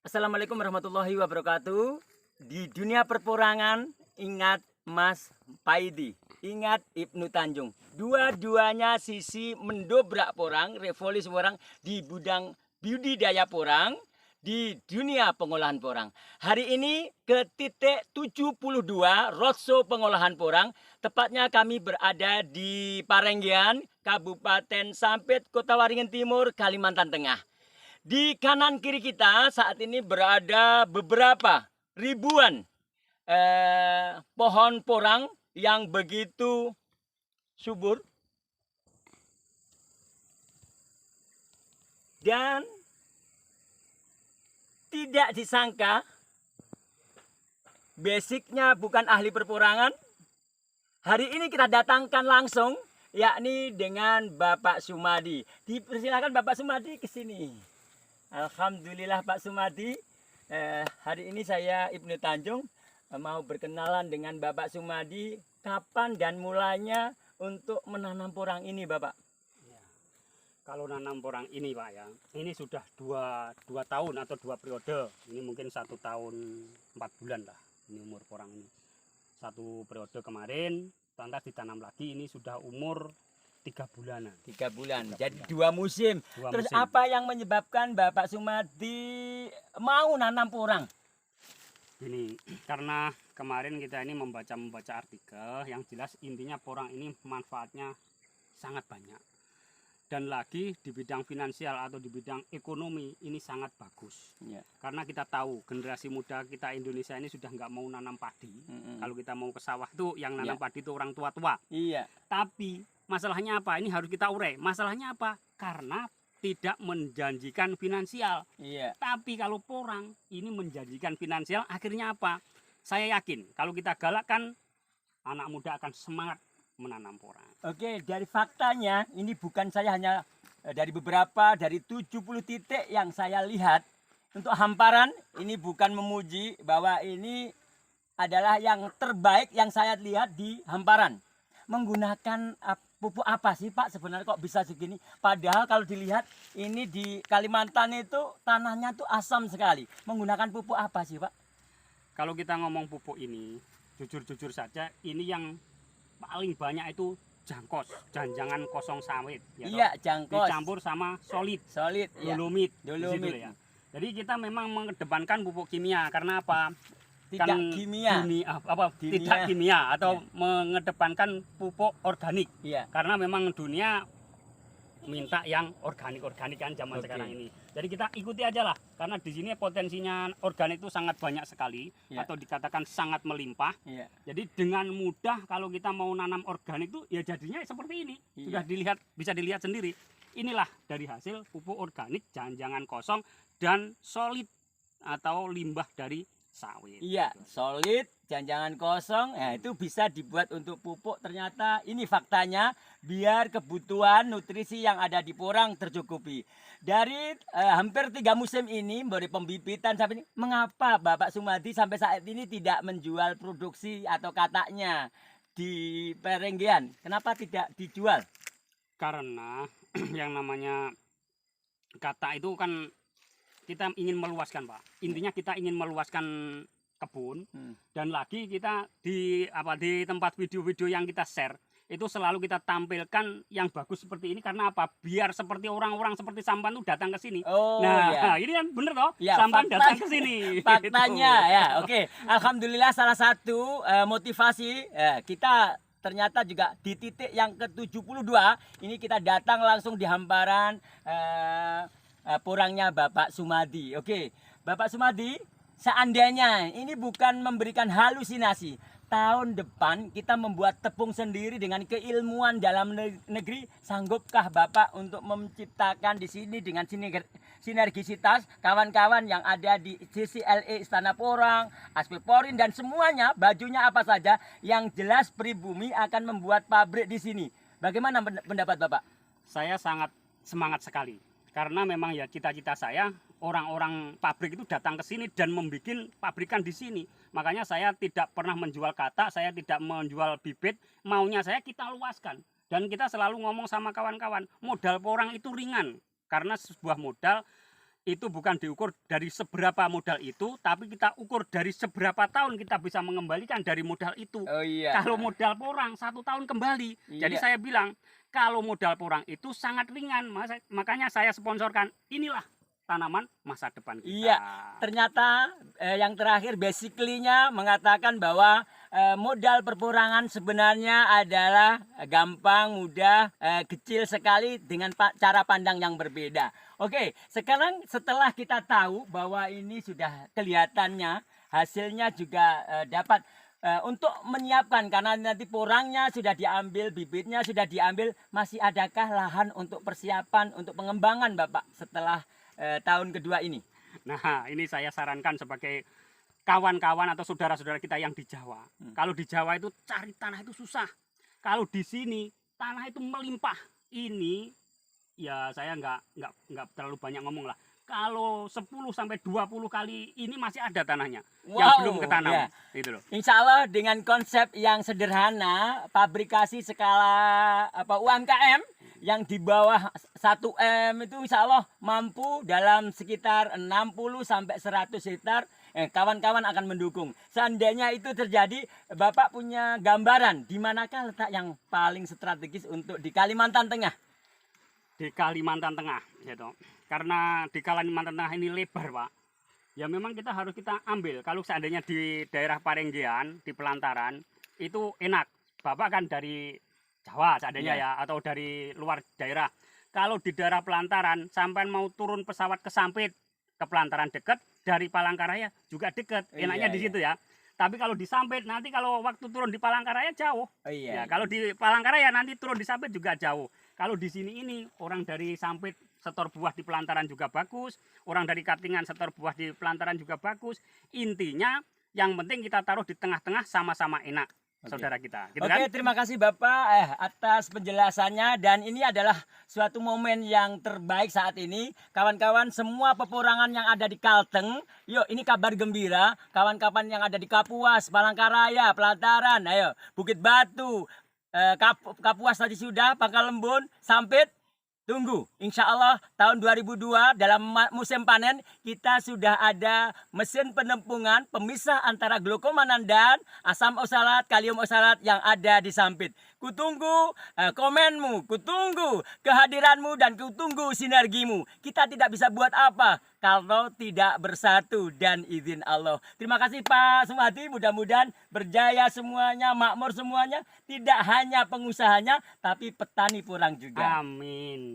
Assalamualaikum warahmatullahi wabarakatuh. Di dunia perporangan, ingat Mas Paidi, ingat Ibnu Tanjung. Dua-duanya sisi mendobrak porang, revolusi porang di bidang budidaya porang, di dunia pengolahan porang. Hari ini ke titik 72 roadshow pengolahan porang. Tepatnya kami berada di Parenggian, Kabupaten Sampit, Kota Waringin Timur, Kalimantan Tengah. Di kanan kiri kita saat ini berada beberapa ribuan pohon porang yang begitu subur dan tidak disangka basicnya bukan ahli perporangan. Hari ini kita datangkan langsung yakni dengan Bapak Sumadi. Dipersilakan Bapak Sumadi ke sini. Alhamdulillah Pak Sumadi, hari ini saya Ibnu Tanjung mau berkenalan dengan Bapak Sumadi. Kapan dan mulanya untuk menanam porang ini Bapak? Ya, kalau nanam porang ini Pak ya, ini sudah dua tahun atau 2 periode. Ini mungkin 1 tahun 4 bulan lah. Ini umur porang ini. 1 periode kemarin, lantas ditanam lagi. Ini sudah umur 3 bulanan. 3 bulan. 3 Jadi bulan. 2 musim. Terus musim. apa yang menyebabkan Bapak Sumadi mau nanam porang? Ini karena kemarin kita ini membaca artikel yang jelas intinya porang ini manfaatnya sangat banyak. Dan lagi di bidang finansial atau di bidang ekonomi ini sangat bagus. Ya. Karena kita tahu generasi muda kita Indonesia ini sudah nggak mau nanam padi. Kalau kita mau ke sawah tuh yang nanam padi itu orang tua-tua. Iya. Tapi masalahnya apa? Ini harus kita urai. Masalahnya apa? Karena tidak menjanjikan finansial. Iya. Tapi kalau porang ini menjanjikan finansial, akhirnya apa? Saya yakin kalau kita galakkan, anak muda akan semangat menanam porang. Oke, dari faktanya ini bukan saya hanya dari beberapa dari 70 titik yang saya lihat untuk hamparan ini bukan memuji bahwa ini adalah yang terbaik yang saya lihat di hamparan. Menggunakan pupuk apa sih Pak sebenarnya kok bisa segini? Padahal kalau dilihat ini di Kalimantan itu tanahnya tuh asam sekali. Menggunakan pupuk apa sih Pak? Kalau kita ngomong pupuk ini, jujur-jujur saja, ini yang paling banyak itu jangkos, janjangan kosong sawit. Ya Iya, jangkos. dicampur sama solid, Solid, ya. dolomit, Dolomit. di situ ya. Jadi kita memang mengedepankan pupuk kimia karena apa? Tidak kimia. Tidak kimia atau mengedepankan pupuk organik. Iya. Karena memang dunia minta yang organik kan zaman sekarang ini. Jadi kita ikuti aja lah karena di sini potensinya organik itu sangat banyak sekali atau dikatakan sangat melimpah. Iya. Jadi dengan mudah kalau kita mau nanam organik itu ya jadinya seperti ini. Sudah bisa dilihat sendiri. Inilah dari hasil pupuk organik jangan kosong dan solid atau limbah dari sawit. Iya, solid, jangan kosong. Nah, itu bisa dibuat untuk pupuk. Ternyata ini faktanya biar kebutuhan nutrisi yang ada di porang tercukupi. Dari hampir 3 musim ini, dari pembibitan sampai ini, mengapa Bapak Sumadi sampai saat ini tidak menjual produksi atau kataknya di Perenggian? Kenapa tidak dijual? Karena yang namanya kata itu kan kita ingin meluaskan Pak. Intinya kita ingin meluaskan kebun dan lagi kita di tempat video-video yang kita share itu selalu kita tampilkan yang bagus seperti ini karena apa? Biar seperti orang-orang seperti Sampan tuh datang ke sini. Oh, nah, ini kan bener toh? Ya, Sampan datang ke sini. Faktanya ya, oke. Alhamdulillah salah satu motivasi kita ternyata juga di titik yang ke-72 ini kita datang langsung di hamparan porangnya Bapak Sumadi. Oke, Bapak Sumadi, seandainya ini bukan memberikan halusinasi, tahun depan kita membuat tepung sendiri dengan keilmuan dalam negeri, sanggupkah Bapak untuk menciptakan di sini dengan sinergisitas kawan-kawan yang ada di CCLE Istana Porang, Aspekporin dan semuanya, bajunya apa saja, yang jelas Pribumi akan membuat pabrik di sini. Bagaimana pendapat Bapak? Saya sangat semangat sekali. Karena memang ya cita-cita saya orang-orang pabrik itu datang ke sini dan membuat pabrikan di sini. Makanya saya tidak pernah menjual kata, saya tidak menjual bibit, maunya saya kita luaskan. Dan kita selalu ngomong sama kawan-kawan, modal porang itu ringan. Karena sebuah modal itu bukan diukur dari seberapa modal itu, tapi kita ukur dari seberapa tahun kita bisa mengembalikan dari modal itu. Oh iya. Kalau modal porang 1 tahun kembali. Jadi Iya. saya bilang kalau modal porang itu sangat ringan, makanya saya sponsorkan inilah tanaman masa depan kita. Iya, ternyata yang terakhir basically-nya mengatakan bahwa modal perporangan sebenarnya adalah gampang, mudah, kecil sekali dengan cara pandang yang berbeda. Oke, sekarang setelah kita tahu bahwa ini sudah kelihatannya hasilnya juga dapat untuk menyiapkan, karena nanti porangnya sudah diambil, bibitnya sudah diambil, masih adakah lahan untuk persiapan untuk pengembangan Bapak setelah tahun kedua ini? Nah, ini saya sarankan sebagai kawan-kawan atau saudara-saudara kita yang di Jawa. Kalau di Jawa itu cari tanah itu susah. Kalau di sini tanah itu melimpah. Ini ya saya nggak terlalu banyak ngomong lah. Kalau 10 sampai 20 kali ini masih ada tanahnya yang Wow, belum ketanam. ya. Itu loh. Insya Allah dengan konsep yang sederhana, pabrikasi skala UMKM yang di bawah 1 M itu insya Allah mampu dalam sekitar 60 sampai 100 hektar. Kawan-kawan akan mendukung. Seandainya itu terjadi, Bapak punya gambaran di manakah letak yang paling strategis untuk di Kalimantan Tengah? Di Kalimantan Tengah, gitu. Karena di Kalimantan Tengah ini lebar, Pak. Ya memang kita harus kita ambil. Kalau seandainya di daerah Parenggian, di Pelantaran, itu enak. Bapak kan dari Jawa seandainya ya, atau dari luar daerah. Kalau di daerah Pelantaran, sampai mau turun pesawat ke Sampit, ke Pelantaran dekat, dari Palangkaraya juga dekat. Enaknya di situ ya. Tapi kalau di Sampit, nanti kalau waktu turun di Palangkaraya jauh. Ya, kalau di Palangkaraya nanti turun di Sampit juga jauh. Kalau di sini ini orang dari Sampit setor buah di Pelantaran juga bagus, orang dari Katingan setor buah di Pelantaran juga bagus. Intinya yang penting kita taruh di tengah-tengah sama-sama enak. Saudara kita, gitu Oke, kan? terima kasih Bapak atas penjelasannya, dan ini adalah suatu momen yang terbaik saat ini. Kawan-kawan semua peporangan yang ada di Kalteng, yuk ini kabar gembira. Kawan-kawan yang ada di Kapuas, Palangkaraya, Pelantaran, ayo Bukit Batu, Kapuas tadi sudah, Pangkalembun, Sampit. Tunggu, insya Allah tahun 2002 dalam musim panen kita sudah ada mesin penempungan pemisah antara glukomanan dan asam oksalat, kalium oksalat yang ada di Sampit. Kutunggu komenmu, kutunggu kehadiranmu, dan kutunggu sinergimu. Kita tidak bisa buat apa kalau tidak bersatu dan izin Allah. Terima kasih Pak Sumadi, mudah-mudahan berjaya semuanya, makmur semuanya. Tidak hanya pengusahanya, tapi petani porang juga. Amin.